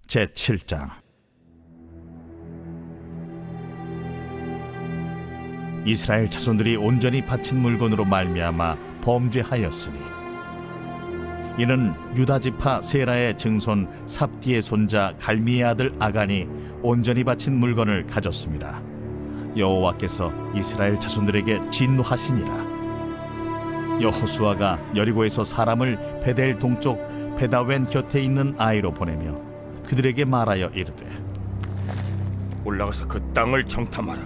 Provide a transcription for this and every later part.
제7장. 이스라엘 자손들이 온전히 바친 물건으로 말미암아 범죄하였으니 이는 유다 지파 세라의 증손 삽디의 손자 갈미의 아들 아간이 온전히 바친 물건을 가졌습니다. 여호와께서 이스라엘 자손들에게 진노하시니라. 여호수아가 여리고에서 사람을 베델 동쪽 베다웬 곁에 있는 아이로 보내며 그들에게 말하여 이르되, 올라가서 그 땅을 정탐하라.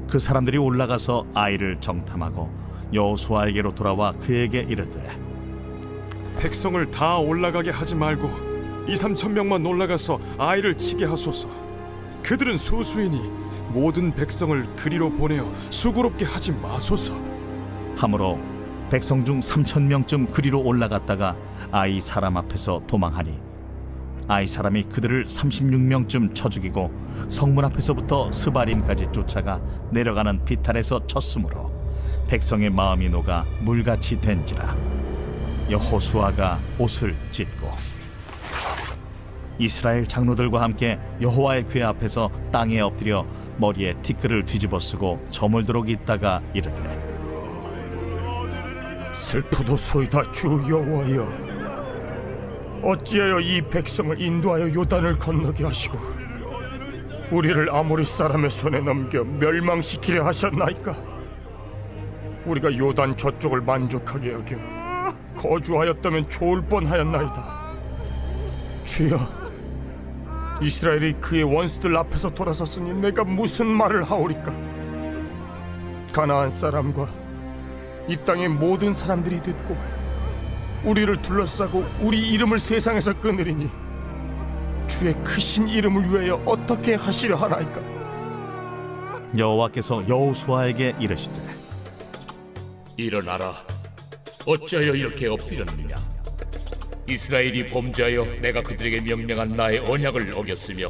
그 사람들이 올라가서 아이를 정탐하고 여호수아에게로 돌아와 그에게 이르되, 백성을 다 올라가게 하지 말고 2-3천 명만 올라가서 아이를 치게 하소서. 그들은 소수이니 모든 백성을 그리로 보내어 수고롭게 하지 마소서. 하므로 백성 중 3,000명쯤 그리로 올라갔다가 아이 사람 앞에서 도망하니 아이 사람이 그들을 36명쯤 쳐 죽이고 성문 앞에서부터 스바림까지 쫓아가 내려가는 비탈에서 쳤으므로 백성의 마음이 녹아 물같이 된지라. 여호수아가 옷을 찢고 이스라엘 장로들과 함께 여호와의 궤 앞에서 땅에 엎드려 머리에 티끌을 뒤집어 쓰고 저물도록 있다가 이르되, 슬프도소이다 주 여호와여, 어찌하여 이 백성을 인도하여 요단을 건너게 하시고 우리를 아모리 사람의 손에 넘겨 멸망시키려 하셨나이까? 우리가 요단 저쪽을 만족하게 여겨 거주하였다면 좋을 뻔하였나이다. 주여, 이스라엘이 그의 원수들 앞에서 돌아섰으니 내가 무슨 말을 하오리까? 가나안 사람과 이 땅의 모든 사람들이 듣고 우리를 둘러싸고 우리 이름을 세상에서 끊으리니 주의 크신 이름을 위하여 어떻게 하시려 하나이까? 여호와께서 여호수아에게 이르시되, 일어나라. 어찌하여 이렇게 엎드렸느냐? 이스라엘이 범죄하여 내가 그들에게 명령한 나의 언약을 어겼으며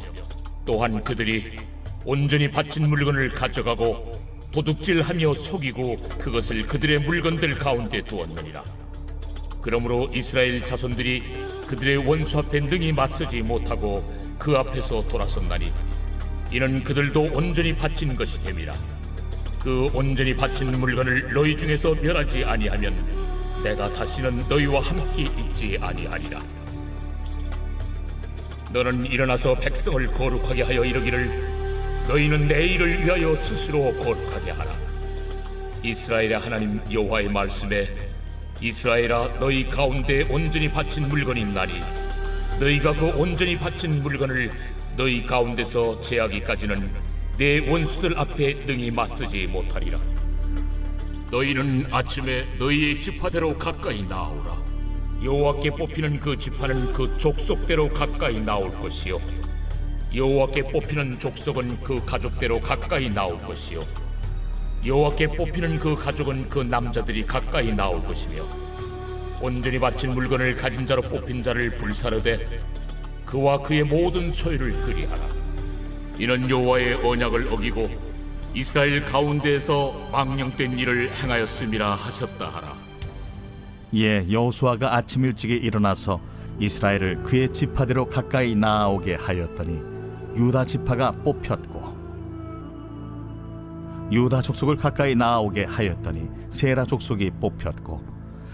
또한 그들이 온전히 바친 물건을 가져가고 도둑질하며 속이고 그것을 그들의 물건들 가운데 두었느니라. 그러므로 이스라엘 자손들이 그들의 원수 앞에 능히 맞서지 못하고 그 앞에서 돌아섰나니 이는 그들도 온전히 바친 것이 됨이라. 그 온전히 바친 물건을 너희 중에서 멸하지 아니하면 내가 다시는 너희와 함께 있지 아니하리라. 너는 일어나서 백성을 거룩하게 하여 이르기를, 너희는 내 일을 위하여 스스로 거룩하게 하라. 이스라엘의 하나님 여호와의 말씀에, 이스라엘아, 너희 가운데 온전히 바친 물건이 있나니 너희가 그 온전히 바친 물건을 너희 가운데서 제하기까지는 내 원수들 앞에 능히 맞서지 못하리라. 너희는 아침에 너희의 지파대로 가까이 나오라. 여호와께 뽑히는 그 지파는 그 족속대로 가까이 나올 것이요, 여호와께 뽑히는 족속은 그 가족대로 가까이 나올 것이요, 여호와께 뽑히는 그 가족은 그 남자들이 가까이 나올 것이며, 온전히 바친 물건을 가진 자로 뽑힌 자를 불사르되 그와 그의 모든 소유를 그리하라. 이는 여호와의 언약을 어기고 이스라엘 가운데에서 망령된 일을 행하였음이라 하셨다 하라. 이에 여호수아가 아침 일찍에 일어나서 이스라엘을 그의 지파대로 가까이 나아오게 하였더니 유다 지파가 뽑혔고, 유다 족속을 가까이 나아오게 하였더니 세라 족속이 뽑혔고,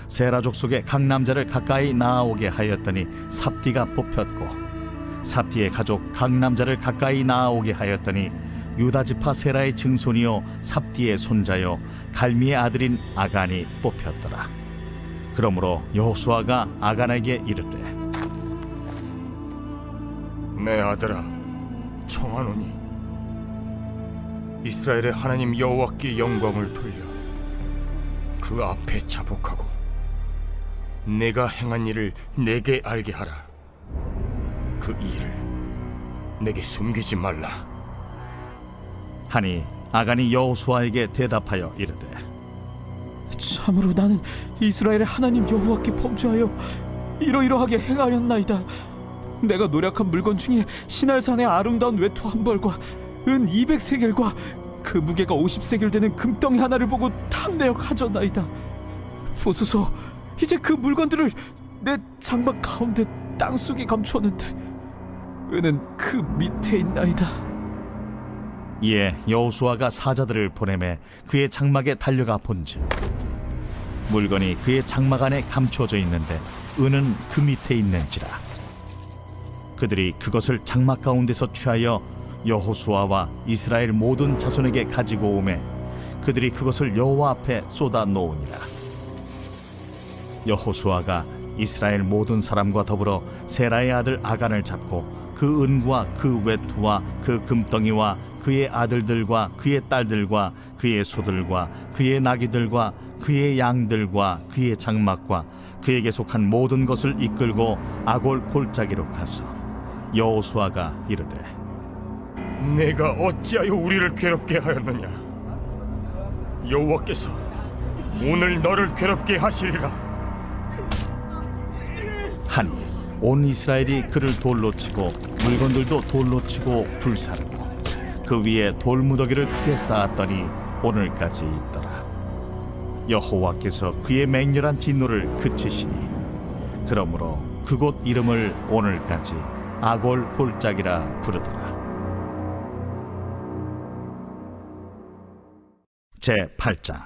세라 족속의 각 남자를 가까이 나아오게 하였더니 삽디가 뽑혔고, 삽디의 가족 각 남자를 가까이 나아오게 하였더니 유다 지파 세라의 증손이요 삽디의 손자요 갈미의 아들인 아간이 뽑혔더라. 그러므로 여호수아가 아간에게 이르되, 내 아들아, 청하노니 이스라엘의 하나님 여호와께 영광을 돌려 그 앞에 자복하고 내가 행한 일을 내게 알게 하라. 그 일을 내게 숨기지 말라. 하니 아간이 여호수아에게 대답하여 이르되, 참으로 나는 이스라엘의 하나님 여호와께 범죄하여 이러이러하게 행하였나이다. 내가 노력한 물건 중에 시날산의 아름다운 외투 한 벌과 은 200세겔과 그 무게가 50세겔 되는 금덩이 하나를 보고 탐내어 가져나이다. 보소서, 이제 그 물건들을 내 장막 가운데 땅속에 감추었는데 은은 그 밑에 있나이다. 이에 여호수아가 사자들을 보내매 그의 장막에 달려가 본즉 물건이 그의 장막 안에 감추어져 있는데 은은 그 밑에 있는지라. 그들이 그것을 장막 가운데서 취하여 여호수아와 이스라엘 모든 자손에게 가지고 오매 그들이 그것을 여호와 앞에 쏟아 놓으니라. 여호수아가 이스라엘 모든 사람과 더불어 세라의 아들 아간을 잡고 그 은과 그 외투와 그 금덩이와 그의 아들들과 그의 딸들과 그의 소들과 그의 나귀들과 그의 양들과 그의 장막과 그에게 속한 모든 것을 이끌고 아골 골짜기로 가서 여호수아가 이르되 내가 어찌하여 우리를 괴롭게 하였느냐? 여호와께서 오늘 너를 괴롭게 하시리라. 하니 온 이스라엘이 그를 돌로 치고 물건들도 돌로 치고 불사르고 그 위에 돌무더기를 크게 쌓았더니 오늘까지 있더라. 여호와께서 그의 맹렬한 진노를 그치시니 그러므로 그곳 이름을 오늘까지 아골 골짜기라 부르더라. 제 8장.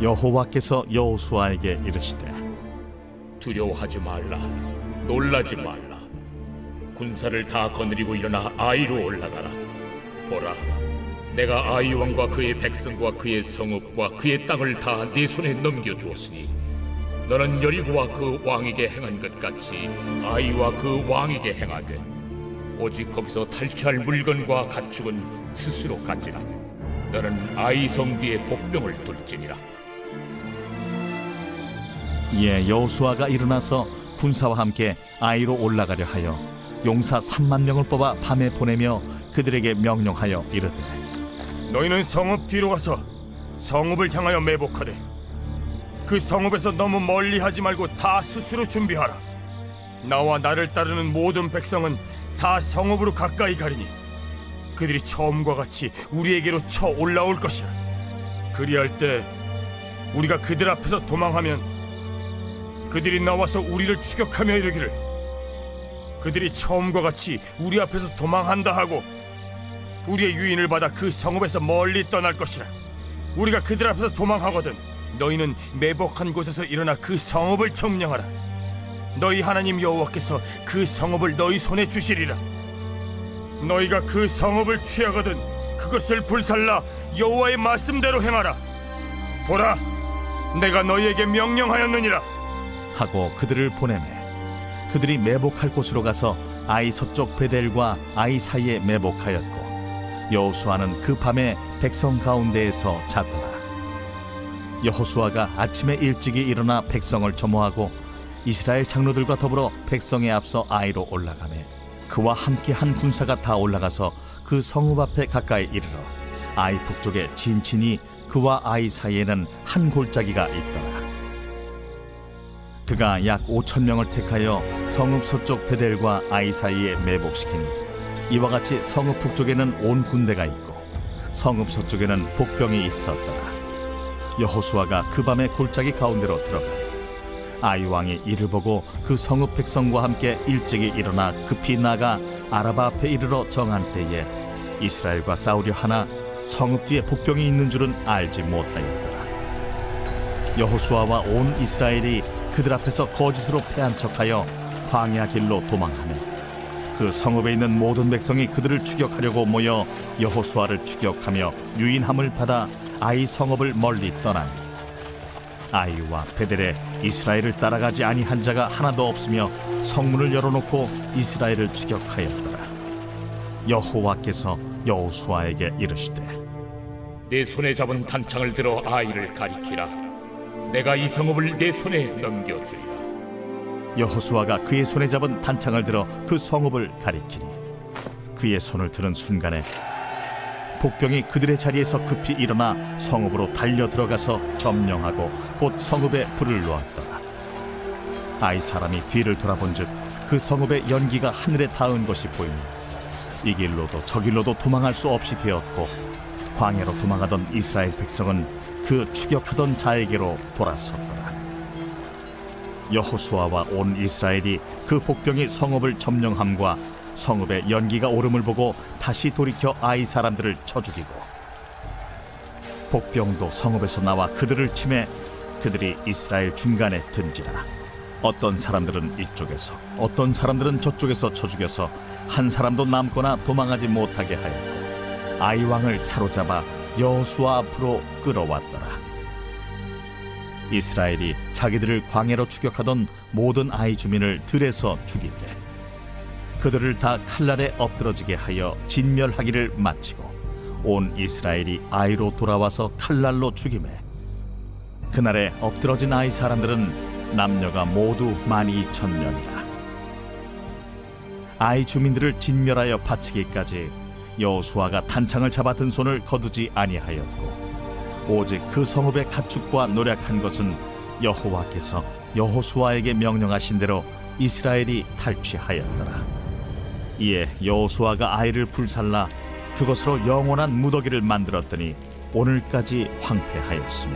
여호와께서 여호수아에게 이르시되 두려워하지 말라. 놀라지 말라. 군사를 다 거느리고 일어나 아이로 올라가라. 보라, 내가 아이 왕과 그의 백성과 그의 성읍과 그의 땅을 다 네 손에 넘겨주었으니 너는 여리고와 그 왕에게 행한 것 같이 아이와 그 왕에게 행하되 오직 거기서 탈취할 물건과 가축은 스스로 가지라. 너는 아이 성 뒤에 복병을 둘지니라. 이에 여호수아가 일어나서 군사와 함께 아이로 올라가려 하여 용사 3만 명을 뽑아 밤에 보내며 그들에게 명령하여 이르되 너희는 성읍 뒤로 가서 성읍을 향하여 매복하되 그 성읍에서 너무 멀리 하지 말고 다 스스로 준비하라. 나와 나를 따르는 모든 백성은 다 성읍으로 가까이 가리니 그들이 처음과 같이 우리에게로 쳐 올라올 것이라. 그리할 때 우리가 그들 앞에서 도망하면 그들이 나와서 우리를 추격하며 이르기를 그들이 처음과 같이 우리 앞에서 도망한다 하고 우리의 유인을 받아 그 성읍에서 멀리 떠날 것이라. 우리가 그들 앞에서 도망하거든 너희는 매복한 곳에서 일어나 그 성읍을 점령하라. 너희 하나님 여호와께서 그 성읍을 너희 손에 주시리라. 너희가 그 성읍을 취하거든 그것을 불살라 여호와의 말씀대로 행하라. 보라, 내가 너희에게 명령하였느니라. 하고 그들을 보내매 그들이 매복할 곳으로 가서 아이 서쪽 베델과 아이 사이에 매복하였고 여호수아는 그 밤에 백성 가운데에서 잤더라. 여호수아가 아침에 일찍이 일어나 백성을 점호하고 이스라엘 장로들과 더불어 백성에 앞서 아이로 올라가매 그와 함께 한 군사가 다 올라가서 그 성읍 앞에 가까이 이르러 아이 북쪽에 진친이 그와 아이 사이에는 한 골짜기가 있더라. 그가 약 5천 명을 택하여 성읍 서쪽 베델과 아이 사이에 매복시키니 이와 같이 성읍 북쪽에는 온 군대가 있고 성읍 서쪽에는 복병이 있었더라. 여호수아가 그 밤에 골짜기 가운데로 들어가니 아이 왕이 이를 보고 그 성읍 백성과 함께 일찍이 일어나 급히 나가 아라바 앞에 이르러 정한 때에 이스라엘과 싸우려 하나 성읍 뒤에 복병이 있는 줄은 알지 못하였더라. 여호수아와 온 이스라엘이 그들 앞에서 거짓으로 패한 척하여 광야 길로 도망하며 그 성읍에 있는 모든 백성이 그들을 추격하려고 모여 여호수아를 추격하며 유인함을 받아 아이 성읍을 멀리 떠나니 아이와 베델에 이스라엘을 따라가지 아니한 자가 하나도 없으며 성문을 열어놓고 이스라엘을 추격하였더라. 여호와께서 여호수아에게 이르시되 내 손에 잡은 단창을 들어 아이를 가리키라. 내가 이 성읍을 내 손에 넘겨주리라. 여호수아가 그의 손에 잡은 단창을 들어 그 성읍을 가리키니 그의 손을 들은 순간에 복병이 그들의 자리에서 급히 일어나 성읍으로 달려 들어가서 점령하고 곧 성읍에 불을 놓았더라. 아이 사람이 뒤를 돌아본즉 그 성읍의 연기가 하늘에 닿은 것이 보이니 이 길로도 저 길로도 도망할 수 없이 되었고 광야로 도망하던 이스라엘 백성은 그 추격하던 자에게로 돌아섰더라. 여호수아와 온 이스라엘이 그 복병이 성읍을 점령함과 성읍에 연기가 오름을 보고 다시 돌이켜 아이 사람들을 쳐 죽이고, 복병도 성읍에서 나와 그들을 치매 그들이 이스라엘 중간에 든지라. 어떤 사람들은 이쪽에서 어떤 사람들은 저쪽에서 쳐 죽여서 한 사람도 남거나 도망하지 못하게 하였고, 아이 왕을 사로잡아 여호수아 앞으로 끌어왔더라. 이스라엘이 자기들을 광야로 추격하던 모든 아이 주민을 들에서 죽이되 그들을 다 칼날에 엎드러지게 하여 진멸하기를 마치고 온 이스라엘이 아이로 돌아와서 칼날로 죽이매, 그날에 엎드러진 아이 사람들은 남녀가 모두 12,000명이라. 아이 주민들을 진멸하여 바치기까지 여호수아가 단창을 잡아 든 손을 거두지 아니하였고, 오직 그 성읍의 가축과 노력한 것은 여호와께서 여호수아에게 명령하신 대로 이스라엘이 탈취하였더라. 이에 여호수아가 아이를 불살라 그것으로 영원한 무더기를 만들었더니 오늘까지 황폐하였으며,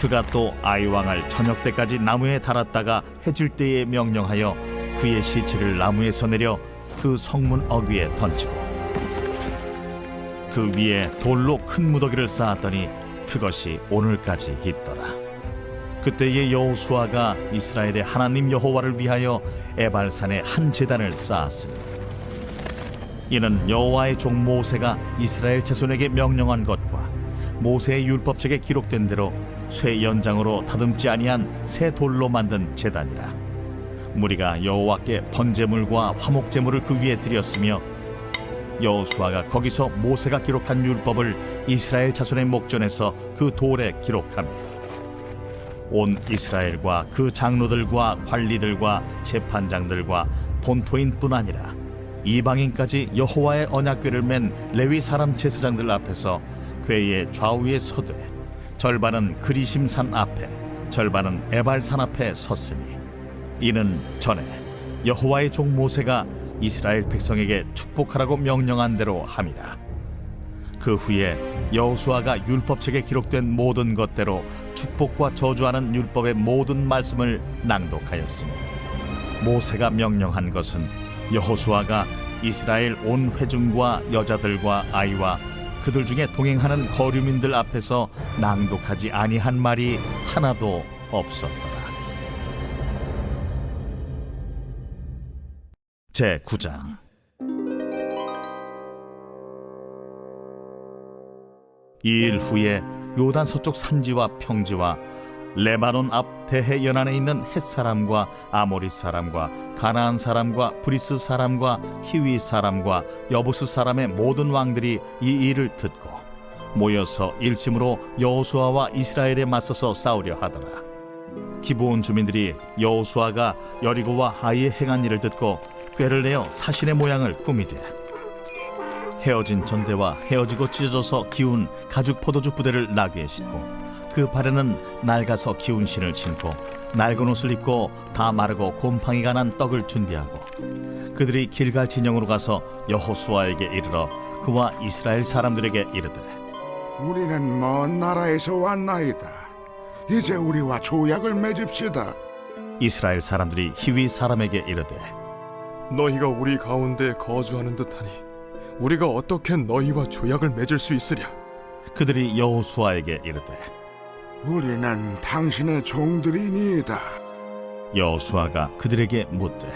그가 또 아이 왕을 저녁 때까지 나무에 달았다가 해질 때에 명령하여 그의 시체를 나무에서 내려 그 성문 어귀에 던지고 그 위에 돌로 큰 무더기를 쌓았더니 그것이 오늘까지 있더라. 그때에 여호수아가 이스라엘의 하나님 여호와를 위하여 에발산에 한 제단을 쌓았으니, 이는 여호와의 종 모세가 이스라엘 자손에게 명령한 것과 모세의 율법책에 기록된 대로 쇠 연장으로 다듬지 아니한 새 돌로 만든 제단이라. 무리가 여호와께 번제물과 화목제물을 그 위에 드렸으며, 여호수아가 거기서 모세가 기록한 율법을 이스라엘 자손의 목전에서 그 돌에 기록하며, 온 이스라엘과 그 장로들과 관리들과 재판장들과 본토인뿐 아니라 이방인까지 여호와의 언약궤를 맨 레위 사람 제사장들 앞에서 궤의 좌우에 서되, 절반은 그리심산 앞에 절반은 에발산 앞에 섰으니, 이는 전에 여호와의 종 모세가 이스라엘 백성에게 축복하라고 명령한 대로 함이라. 그 후에 여호수아가 율법책에 기록된 모든 것대로 축복과 저주하는 율법의 모든 말씀을 낭독하였으니, 모세가 명령한 것은 여호수아가 이스라엘 온 회중과 여자들과 아이와 그들 중에 동행하는 거류민들 앞에서 낭독하지 아니한 말이 하나도 없었더라. 제9장. 이 일 후에 요단 서쪽 산지와 평지와 레바논 앞 대해 연안에 있는 헷 사람과 아모리 사람과 가나안 사람과 브리스 사람과 히위 사람과 여부스 사람의 모든 왕들이 이 일을 듣고 모여서 일심으로 여호수아와 이스라엘에 맞서서 싸우려 하더라. 기브온 주민들이 여호수아가 여리고와 하이에 행한 일을 듣고 꾀를 내어 사신의 모양을 꾸미되, 헤어진 전대와 헤어지고 찢어져서 기운 가죽 포도주 부대를 나귀에 싣고 그 발에는 낡아서 기운 신을 신고 낡은 옷을 입고 다 마르고 곰팡이가 난 떡을 준비하고, 그들이 길갈 진영으로 가서 여호수아에게 이르러 그와 이스라엘 사람들에게 이르되, 우리는 먼 나라에서 왔나이다. 이제 우리와 조약을 맺읍시다. 이스라엘 사람들이 히위 사람에게 이르되, 너희가 우리 가운데 거주하는 듯하니 우리가 어떻게 너희와 조약을 맺을 수 있으랴? 그들이 여호수아에게 이르되, 우리는 당신의 종들이니이다. 여호수아가 그들에게 묻되,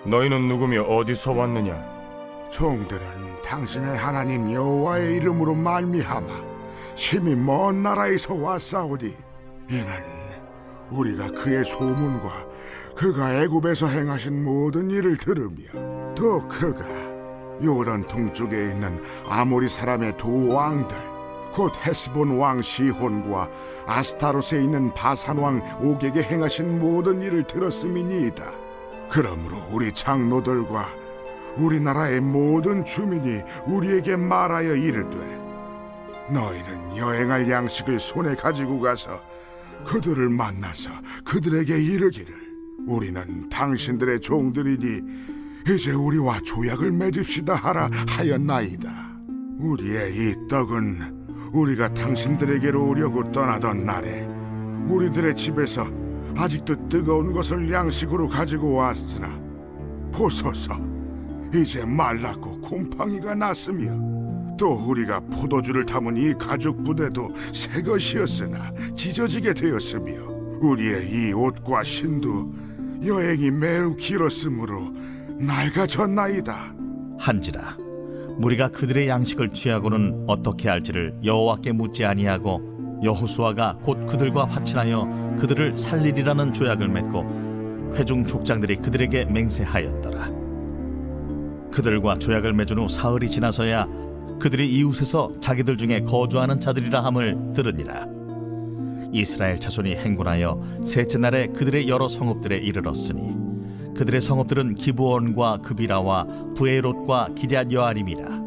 너희는 누구며 어디서 왔느냐? 종들은 당신의 하나님 여호와의 이름으로 말미암아 심히 먼 나라에서 왔사오니, 이는 우리가 그의 소문과 그가 애굽에서 행하신 모든 일을 들으며, 또 그가 요단 동쪽에 있는 아모리 사람의 두 왕들 곧 헤스본 왕 시혼과 아스타롯에 있는 바산 왕 옥에게 행하신 모든 일을 들었음이니이다. 그러므로 우리 장로들과 우리나라의 모든 주민이 우리에게 말하여 이르되, 너희는 여행할 양식을 손에 가지고 가서 그들을 만나서 그들에게 이르기를, 우리는 당신들의 종들이니 이제 우리와 조약을 맺읍시다 하라 하였나이다. 우리의 이 떡은 우리가 당신들에게로 오려고 떠나던 날에 우리들의 집에서 아직도 뜨거운 것을 양식으로 가지고 왔으나 보소서, 이제 말랐고 곰팡이가 났으며 또 우리가 포도주를 담은 이 가죽 부대도 새 것이었으나 찢어지게 되었으며 우리의 이 옷과 신도 여행이 매우 길었으므로 낡아졌나이다. 한지라 무리가 그들의 양식을 취하고는 어떻게 할지를 여호와께 묻지 아니하고 여호수아가 곧 그들과 화친하여 그들을 살리리라는 조약을 맺고 회중 족장들이 그들에게 맹세하였더라. 그들과 조약을 맺은 후 사흘이 지나서야 그들이 이웃에서 자기들 중에 거주하는 자들이라 함을 들으니라. 이스라엘 자손이 행군하여 셋째 날에 그들의 여러 성읍들에 이르렀으니 그들의 성읍들은 기브온과 그비라와 부에롯과 기럇 여아림이라.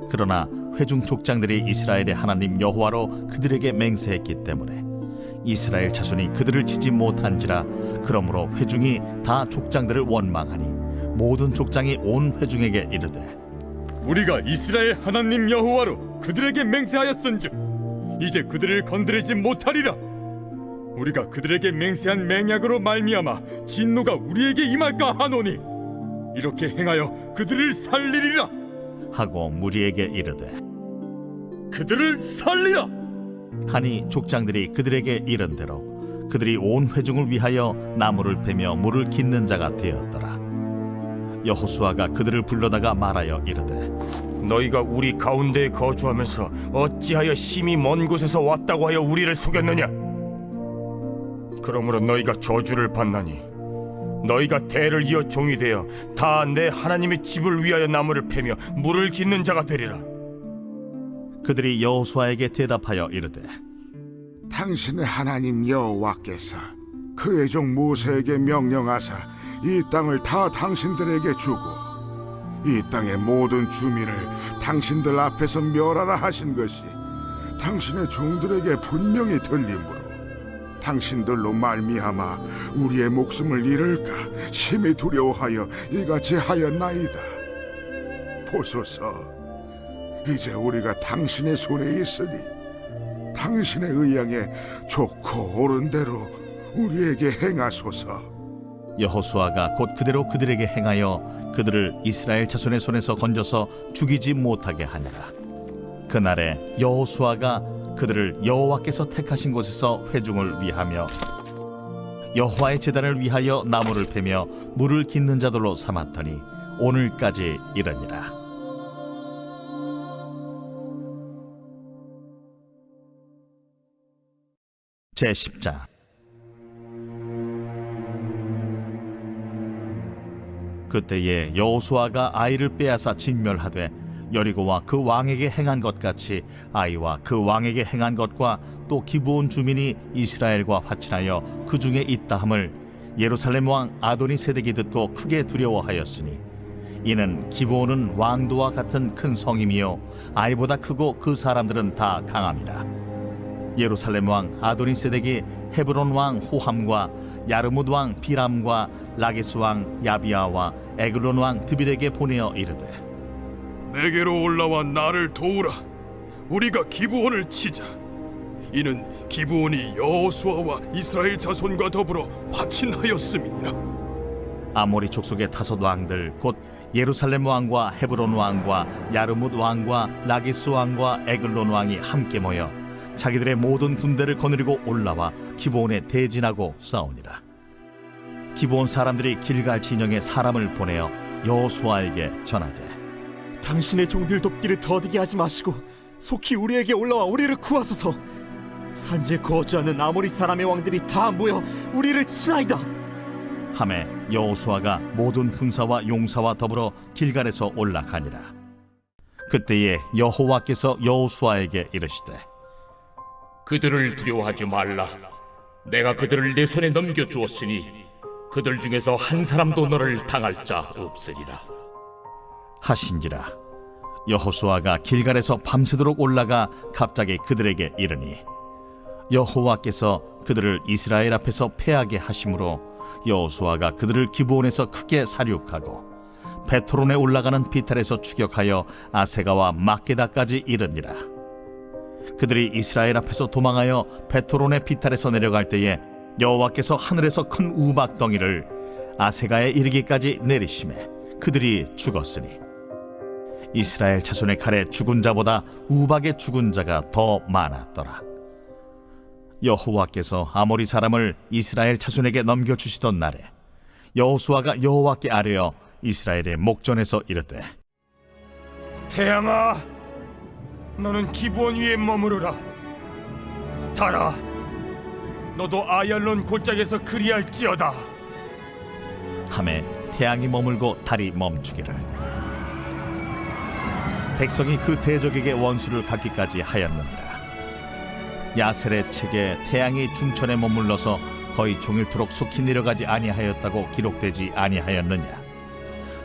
그러나 회중 족장들이 이스라엘의 하나님 여호와로 그들에게 맹세했기 때문에 이스라엘 자손이 그들을 치지 못한지라. 그러므로 회중이 다 족장들을 원망하니 모든 족장이 온 회중에게 이르되 우리가 이스라엘 하나님 여호와로 그들에게 맹세하였은즉 이제 그들을 건드리지 못하리라. 우리가 그들에게 맹세한 맹약으로 말미암아 진노가 우리에게 임할까 하노니 이렇게 행하여 그들을 살리리라. 하고 무리에게 이르되 그들을 살리라. 하니 족장들이 그들에게 이른 대로 그들이 온 회중을 위하여 나무를 베며 물을 깃는 자가 되었더라. 여호수아가 그들을 불러다가 말하여 이르되 너희가 우리 가운데에 거주하면서 어찌하여 심히 먼 곳에서 왔다고 하여 우리를 속였느냐? 그러므로 너희가 저주를 받나니 너희가 대를 이어 종이 되어 다 내 하나님의 집을 위하여 나무를 패며 물을 깃는 자가 되리라. 그들이 여호수아에게 대답하여 이르되 당신의 하나님 여호와께서 그의 종 모세에게 명령하사 이 땅을 다 당신들에게 주고 이 땅의 모든 주민을 당신들 앞에서 멸하라 하신 것이 당신의 종들에게 분명히 들리므로 당신들로 말미암아 우리의 목숨을 잃을까 심히 두려워하여 이같이 하였나이다. 보소서, 이제 우리가 당신의 손에 있으니 당신의 의향에 좋고 옳은 대로 우리에게 행하소서. 여호수아가 곧 그대로 그들에게 행하여 그들을 이스라엘 자손의 손에서 건져서 죽이지 못하게 하니라. 그날에 여호수아가 그들을 여호와께서 택하신 곳에서 회중을 위하며 여호와의 제단을 위하여 나무를 패며 물을 깃는 자들로 삼았더니 오늘까지 이르니라. 제10장. 그때에 여호수아가 아이를 빼앗아 진멸하되 여리고와 그 왕에게 행한 것 같이 아이와 그 왕에게 행한 것과 또 기브온 주민이 이스라엘과 화친하여 그 중에 있다 함을 예루살렘 왕 아도니 세덱이 듣고 크게 두려워하였으니 이는 기브온은 왕도와 같은 큰 성임이요 아이보다 크고 그 사람들은 다 강함이라. 예루살렘 왕 아도니 세덱이 헤브론 왕 호함과 야르뭇 왕 비람과 라게스 왕 야비아와 에글론 왕 드빌에게 보내어 이르되 내게로 올라와 나를 도우라. 우리가 기브온을 치자. 이는 기브온이 여호수아와 이스라엘 자손과 더불어 화친하였음이니라. 아모리 족속의 다섯 왕들 곧 예루살렘 왕과 헤브론 왕과 야르뭇 왕과 라기스 왕과 에글론 왕이 함께 모여 자기들의 모든 군대를 거느리고 올라와 기브온에 대진하고 싸우니라. 기브온 사람들이 길갈 진영에 사람을 보내어 여호수아에게 전하되 당신의 종들 돕기를 더디게 하지 마시고 속히 우리에게 올라와 우리를 구하소서. 산지에 거주하는 아모리 사람의 왕들이 다 모여 우리를 치나이다. 하매 여호수아가 모든 군사와 용사와 더불어 길갈에서 올라가니라. 그때에 여호와께서 여호수아에게 이르시되 그들을 두려워하지 말라. 내가 그들을 내 손에 넘겨주었으니 그들 중에서 한 사람도 너를 당할 자 없으리라 하신지라. 여호수아가 길갈에서 밤새도록 올라가 갑자기 그들에게 이르니 여호와께서 그들을 이스라엘 앞에서 패하게 하심으로 여호수아가 그들을 기브온에서 크게 사륙하고 베토론에 올라가는 비탈에서 추격하여 아세가와 막게다까지 이르니라. 그들이 이스라엘 앞에서 도망하여 베토론의 비탈에서 내려갈 때에 여호와께서 하늘에서 큰 우박덩이를 아세가에 이르기까지 내리심에 그들이 죽었으니 이스라엘 자손의 칼에 죽은 자보다 우박에 죽은 자가 더 많았더라. 여호와께서 아모리 사람을 이스라엘 자손에게 넘겨주시던 날에 여호수아가 여호와께 아뢰어 이스라엘의 목전에서 이르되 태양아, 너는 기브온 위에 머무르라. 달아, 너도 아얄론 골짜기에서 그리할지어다. 하매 태양이 머물고 달이 멈추기를 백성이 그 대적에게 원수를 갚기까지 하였느니라. 야셀의 책에 태양이 중천에 머물러서 거의 종일토록 속히 내려가지 아니하였다고 기록되지 아니하였느냐.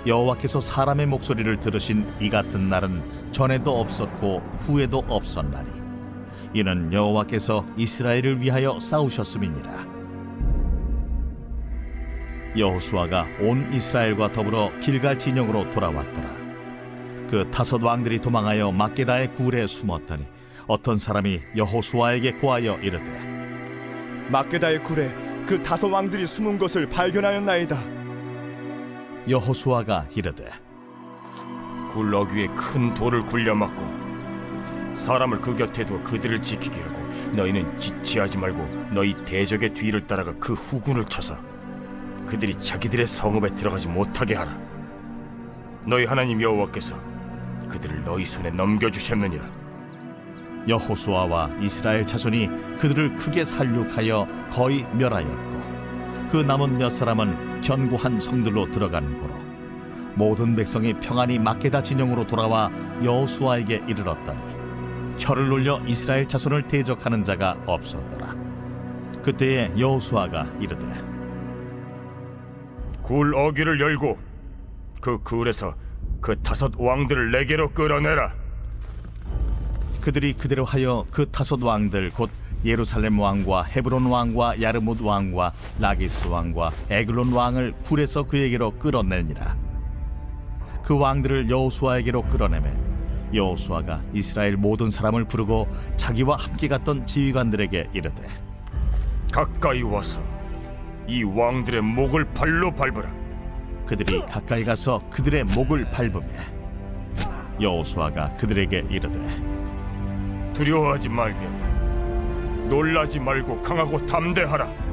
여호와께서 사람의 목소리를 들으신 이 같은 날은 전에도 없었고 후에도 없었나니 이는 여호와께서 이스라엘을 위하여 싸우셨음이니라. 여호수아가 온 이스라엘과 더불어 길갈 진영으로 돌아왔더라. 그 다섯 왕들이 도망하여 막게다의 굴에 숨었더니 어떤 사람이 여호수아에게 고하여 이르되 막게다의 굴에 그 다섯 왕들이 숨은 것을 발견하였나이다. 여호수아가 이르되 굴 어귀에 큰 돌을 굴려막고 사람을 그 곁에 두어 그들을 지키게 하고 너희는 지체하지 말고 너희 대적의 뒤를 따라가 그 후군을 쳐서 그들이 자기들의 성읍에 들어가지 못하게 하라. 너희 하나님 여호와께서 그들을 너희 손에 넘겨주셨느니라. 여호수아와 이스라엘 자손이 그들을 크게 살육하여 거의 멸하였고 그 남은 몇 사람은 견고한 성들로 들어간 고로 모든 백성이 평안히 막게다 진영으로 돌아와 여호수아에게 이르렀더니 혀를 놀려 이스라엘 자손을 대적하는 자가 없었더라. 그때에 여호수아가 이르되 굴 어귀를 열고 그 굴에서 그 다섯 왕들을 내게로 끌어내라. 그들이 그대로 하여 그 다섯 왕들 곧 예루살렘 왕과 헤브론 왕과 야르뭇 왕과 라기스 왕과 에글론 왕을 굴에서 그에게로 끌어내니라. 그 왕들을 여호수아에게로 끌어내매 여호수아가 이스라엘 모든 사람을 부르고 자기와 함께 갔던 지휘관들에게 이르되 가까이 와서 이 왕들의 목을 발로 밟으라. 그들이 가까이 가서 그들의 목을 밟으며 여호수아가 그들에게 이르되 두려워하지 말며 놀라지 말고 강하고 담대하라.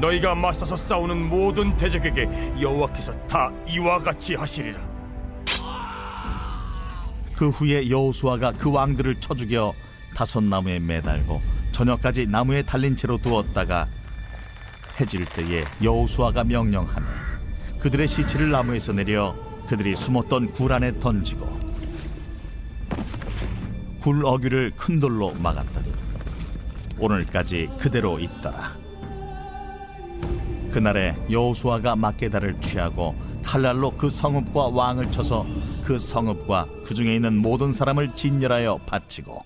너희가 맞서서 싸우는 모든 대적에게 여호와께서 다 이와 같이 하시리라. 그 후에 여호수아가 그 왕들을 쳐 죽여 다섯 나무에 매달고 저녁까지 나무에 달린 채로 두었다가 해질 때에 여호수아가 명령하며 그들의 시체를 나무에서 내려 그들이 숨었던 굴 안에 던지고 굴 어귀를 큰 돌로 막았더니 오늘까지 그대로 있더라. 그날에 여호수아가 막게다를 취하고 칼날로 그 성읍과 왕을 쳐서 그 성읍과 그 중에 있는 모든 사람을 진멸하여 바치고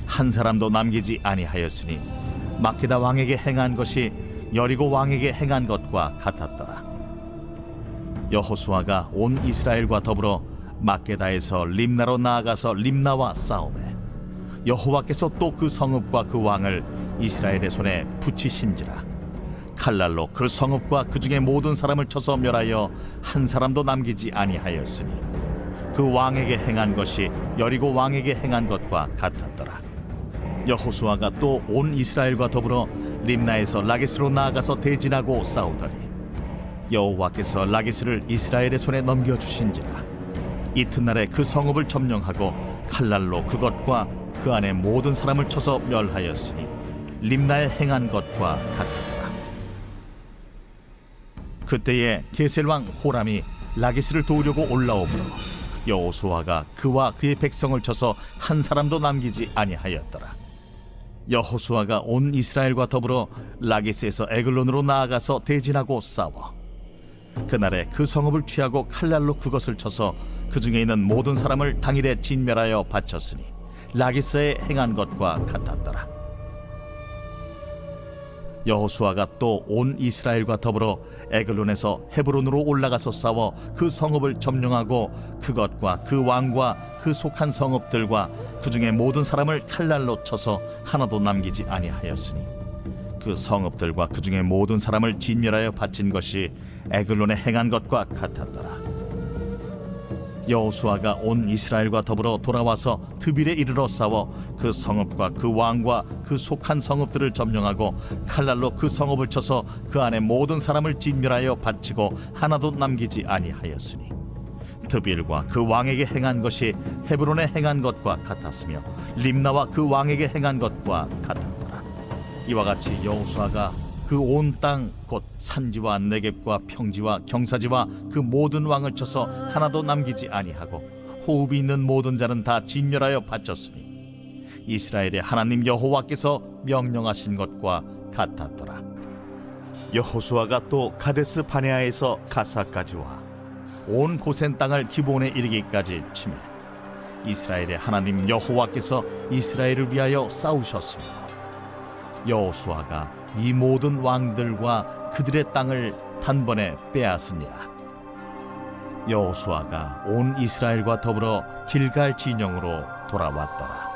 한 사람도 남기지 아니하였으니 막게다 왕에게 행한 것이 여리고 왕에게 행한 것과 같았더라. 여호수아가 온 이스라엘과 더불어 막게다에서 림나로 나아가서 림나와 싸우매 여호와께서 또 그 성읍과 그 왕을 이스라엘의 손에 붙이신지라. 칼날로 그 성읍과 그 중에 모든 사람을 쳐서 멸하여 한 사람도 남기지 아니하였으니 그 왕에게 행한 것이 여리고 왕에게 행한 것과 같았더라. 여호수아가 또 온 이스라엘과 더불어 림나에서 라기스로 나아가서 대진하고 싸우더니 여호와께서 라기스를 이스라엘의 손에 넘겨주신지라. 이튿날에 그 성읍을 점령하고 칼날로 그것과 그 안에 모든 사람을 쳐서 멸하였으니 림나에 행한 것과 같았더라. 그때에 게셀 왕 호람이 라기스를 도우려고 올라오므로 여호수아가 그와 그의 백성을 쳐서 한 사람도 남기지 아니하였더라. 여호수아가 온 이스라엘과 더불어 라기스에서 에글론으로 나아가서 대진하고 싸워 그날에 그 성읍을 취하고 칼날로 그것을 쳐서 그 중에 있는 모든 사람을 당일에 진멸하여 바쳤으니 라기스에 행한 것과 같았더라. 여호수아가 또 온 이스라엘과 더불어 에글론에서 헤브론으로 올라가서 싸워 그 성읍을 점령하고 그것과 그 왕과 그 속한 성읍들과 그 중에 모든 사람을 칼날로 쳐서 하나도 남기지 아니하였으니 그 성읍들과 그 중에 모든 사람을 진멸하여 바친 것이 에글론에 행한 것과 같았더라. 여호수아가 온 이스라엘과 더불어 돌아와서 드빌에 이르러 싸워 그 성읍과 그 왕과 그 속한 성읍들을 점령하고 칼날로 그 성읍을 쳐서 그 안에 모든 사람을 진멸하여 바치고 하나도 남기지 아니하였으니 드빌과 그 왕에게 행한 것이 헤브론에 행한 것과 같았으며 림나와 그 왕에게 행한 것과 같았더라. 이와 같이 여호수아가 그 온 땅 곧 산지와 네겝과 평지와 경사지와 그 모든 왕을 쳐서 하나도 남기지 아니하고 호흡이 있는 모든 자는 다 진멸하여 바쳤으니 이스라엘의 하나님 여호와께서 명령하신 것과 같았더라. 여호수아가 또 가데스 바네아에서 가사까지 와 온 고센 땅을 기브온에 이르기까지 치매 이스라엘의 하나님 여호와께서 이스라엘을 위하여 싸우셨으며 여호수아가 이 모든 왕들과 그들의 땅을 단번에 빼앗으니라. 여호수아가 온 이스라엘과 더불어 길갈 진영으로 돌아왔더라.